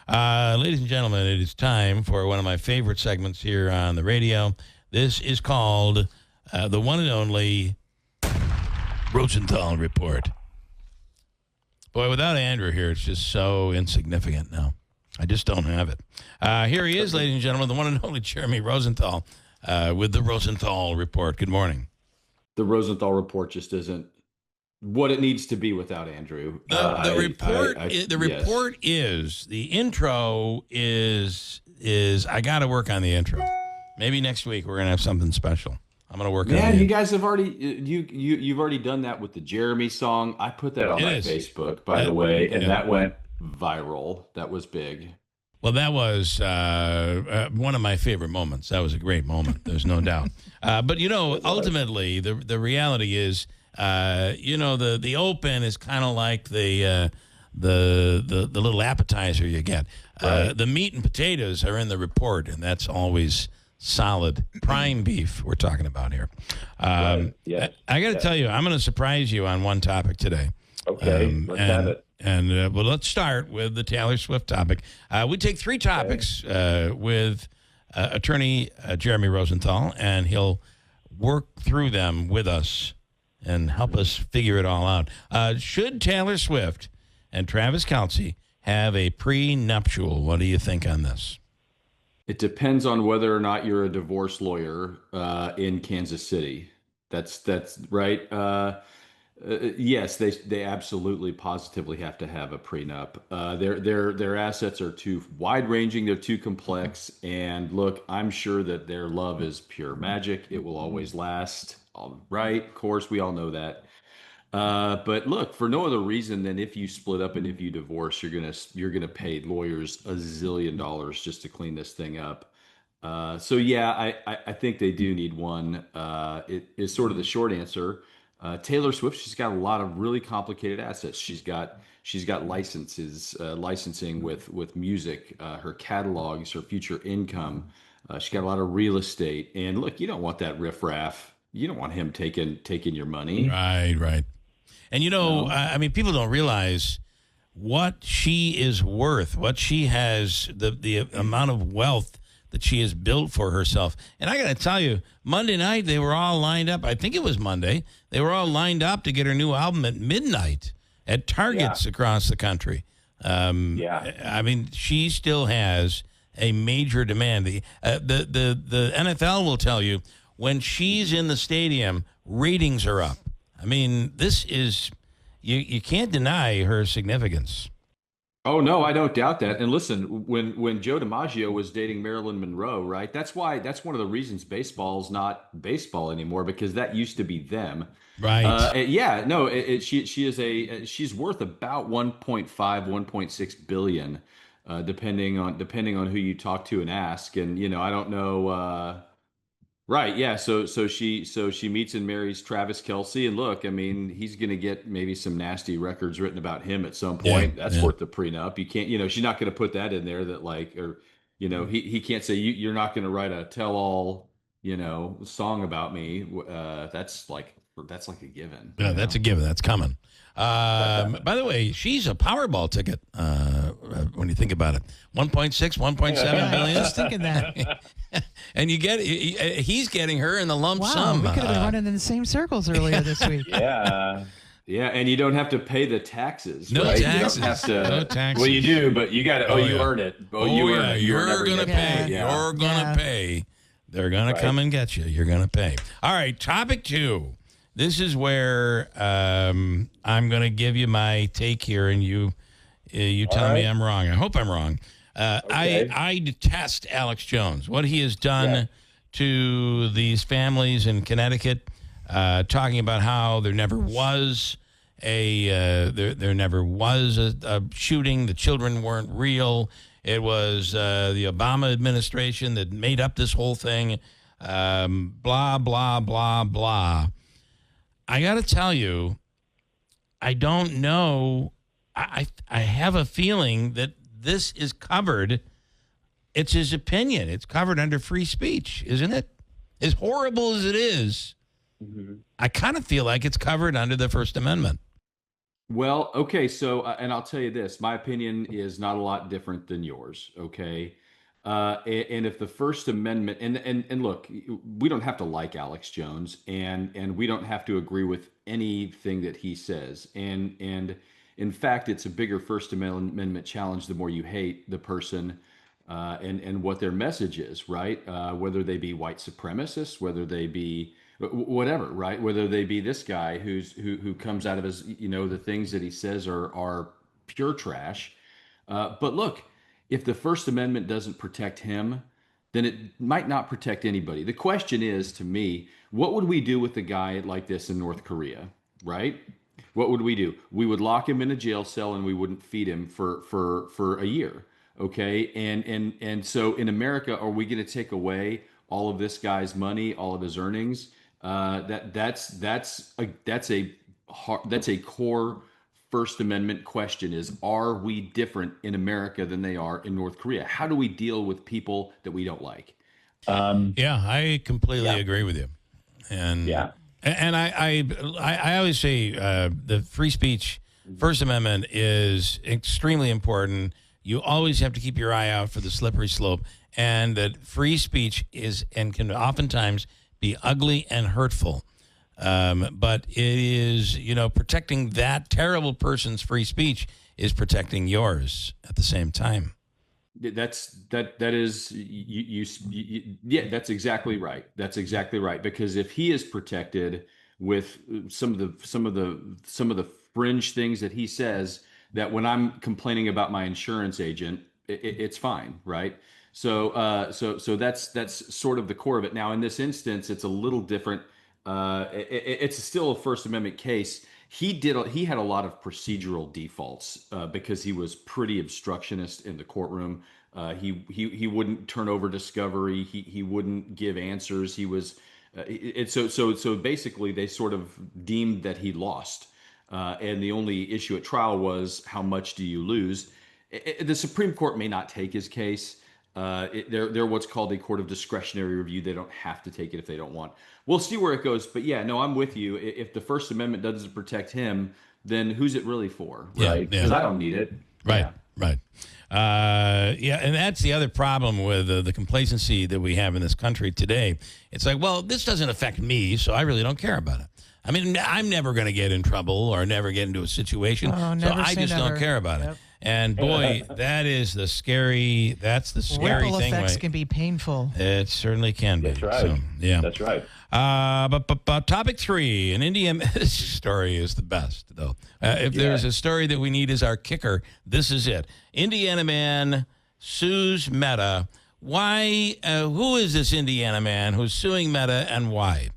Ladies and gentlemen, it is time for one of my favorite segments here on the radio. This is called the one and only Rosenthal Report. Boy, without Andrew here, it's just so insignificant now. I just don't have it. Here he is, ladies and gentlemen, the one and only Jeremy Rosenthal with the Rosenthal Report. Good morning. The Rosenthal Report just isn't what it needs to be without Andrew. The report is the intro is I got to work on the intro. Maybe next week we're gonna have something special. I'm gonna work on it. Man, you guys have already you've already done that with the Jeremy song. I put that on my Facebook, by the way, and that went viral. That was big. Well, that was one of my favorite moments. That was a great moment. There's no doubt. But ultimately, the reality is, the open is kind of like the little appetizer you get. Right. The meat and potatoes are in the report, and that's always solid prime beef we're talking about here. Right. Yeah. I got to tell you, I'm going to surprise you on one topic today. Okay, let's have it. And let's start with the Taylor Swift topic. We take three topics with attorney Jeremy Rosenthal, and he'll work through them with us and help us figure it all out. Should Taylor Swift and Travis Kelce have a prenuptial? What do you think on this? It depends on whether or not you're a divorce lawyer in Kansas City. That's right. Yes, they absolutely positively have to have a prenup. Their assets are too wide ranging, they're too complex, and look, I'm sure that their love is pure magic. It will always last. All right, of course, we all know that. But look, for no other reason than if you split up and if you divorce, you're gonna pay lawyers $1 zillion just to clean this thing up. So yeah, I think they do need one. It is sort of the short answer. Taylor Swift, she's got a lot of really complicated assets. She's got licensing with music, her catalogs, her future income. She's got a lot of real estate. And look, you don't want that riffraff. You don't want him taking your money. Right. And people don't realize what she is worth, what she has, the amount of wealth that she has built for herself. And I got to tell you, Monday night, they were all lined up. I think it was Monday. They were all lined up to get her new album at midnight at Targets across the country. I mean, she still has a major demand. The NFL will tell you when she's in the stadium, ratings are up. I mean, this is, you can't deny her significance. Oh, no, I don't doubt that. And listen, when Joe DiMaggio was dating Marilyn Monroe, right? That's one of the reasons baseball's not baseball anymore, because that used to be them. Right. She's worth about 1.5, 1.6 billion, depending on who you talk to and ask. And, I don't know. Right. Yeah. So she meets and marries Travis Kelce, and look, I mean, he's going to get maybe some nasty records written about him at some point. That's worth the prenup. You can't, she's not going to put that in there he can't say you're not going to write a tell-all, song about me. That's like a given. Yeah, that's a given. That's coming. By the way, she's a Powerball ticket when you think about it. 1.6, 1.7 billion. I was thinking that. And he's getting her in the lump sum. We could have been running in the same circles earlier this week. Yeah, and you don't have to pay the taxes. No right? taxes. You don't have to, no taxes. Well, you do, but you got to. You earn it. You earn it. You're going to pay. Yeah. You're going to pay. They're going to come and get you. You're going to pay. All right, topic 2. This is where I'm going to give you my take here, and you tell me I'm wrong. I hope I'm wrong. Okay. I detest Alex Jones. What he has done to these families in Connecticut, talking about how there never was a shooting. The children weren't real. It was the Obama administration that made up this whole thing. Blah blah blah blah. I got to tell you, I don't know. I have a feeling that this is covered. It's his opinion. It's covered under free speech, isn't it? As horrible as it is, I kind of feel like it's covered under the First Amendment. Well, okay, so and I'll tell you this, my opinion is not a lot different than yours, okay? And if the First Amendment and look, we don't have to like Alex Jones, and we don't have to agree with anything that he says. And in fact, it's a bigger First Amendment challenge the more you hate the person and what their message is, right? Whether they be white supremacists, whether they be whatever, right? Whether they be this guy who comes out of his, the things that he says are pure trash. But look, if the First Amendment doesn't protect him, then it might not protect anybody. The question is, to me, what would we do with a guy like this in North Korea, right? What would we do? We would lock him in a jail cell and we wouldn't feed him for a year. Okay. And so in America, are we going to take away all of this guy's money, all of his earnings? That's a core First Amendment question is, are we different in America than they are in North Korea? How do we deal with people that we don't like? Yeah, I completely agree with you. And Yeah. and I always say the free speech First Amendment is extremely important. You always have to keep your eye out for the slippery slope, and that free speech is and can oftentimes be ugly and hurtful. But it is, protecting that terrible person's free speech is protecting yours at the same time. That is yeah, that's exactly right. That's exactly right. Because if he is protected with some of the fringe things that he says, that when I'm complaining about my insurance agent, it's fine, right? So that's sort of the core of it. Now, in this instance, it's a little different. It's still a First Amendment case. He had a lot of procedural defaults because he was pretty obstructionist in the courtroom. He wouldn't turn over discovery. He wouldn't give answers. He was so basically they sort of deemed that he lost. And the only issue at trial was, how much do you lose? The Supreme Court may not take his case. They're what's called a court of discretionary review. They don't have to take it if they don't want. We'll see where it goes. But yeah, no, I'm with you. If the First Amendment doesn't protect him, then who's it really for? Right? Because I don't need it. Right, Yeah. right. And that's the other problem with the complacency that we have in this country today. It's like, well, this doesn't affect me, so I really don't care about it. I mean, I'm never going to get in trouble or never get into a situation, so I just don't care about it. And boy, that's the scary Ripple thing. effects can be painful. It certainly can be. That's right. So, yeah. That's right. But topic 3, an Indiana, this story is the best, though. If there's a story that we need as our kicker, this is it. Indiana man sues Meta. Why? Who is this Indiana man who's suing Meta, and why?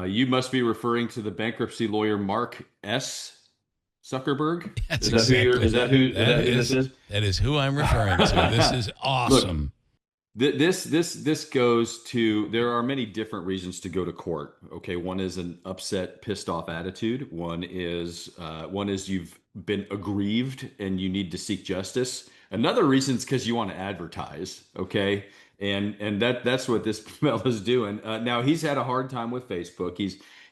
You must be referring to the bankruptcy lawyer Mark S. Zuckerberg. That's Is that who this is? That is who I'm referring to. This is awesome. Look, this goes to, there are many different reasons to go to court. Okay, one is an upset, pissed off attitude. One is you've been aggrieved and you need to seek justice. Another reason is because you want to advertise. Okay, and that's what this fella's doing. Now, he's had a hard time with Facebook.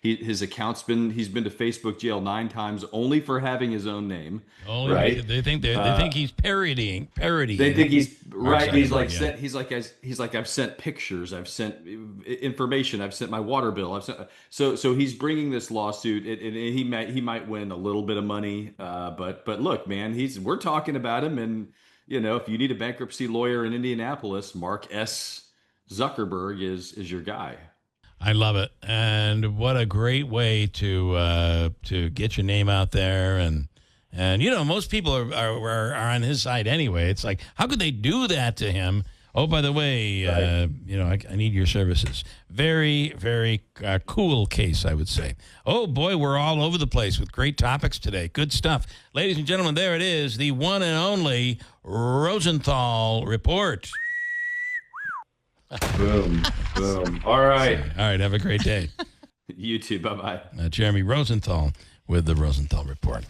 His account's he's been to Facebook jail 9 times only for having his own name. Only right? They think he's parodying. They think he's right. He's like, yeah. he's like, I've sent pictures, I've sent information, I've sent my water bill, I've sent. So he's bringing this lawsuit, and he might win a little bit of money. But look, man, we're talking about him, and if you need a bankruptcy lawyer in Indianapolis, Mark S. Zuckerberg is your guy. I love it, and what a great way to get your name out there, and most people are on his side anyway. It's like, how could they do that to him? Oh, by the way, right. I need your services. Very, very cool case, I would say. Oh boy, we're all over the place with great topics today. Good stuff, ladies and gentlemen. There it is, the one and only Rosenthal Report. Boom, boom. All right. All right, have a great day. You too. Bye-bye. Jeremy Rosenthal with the Rosenthal Report.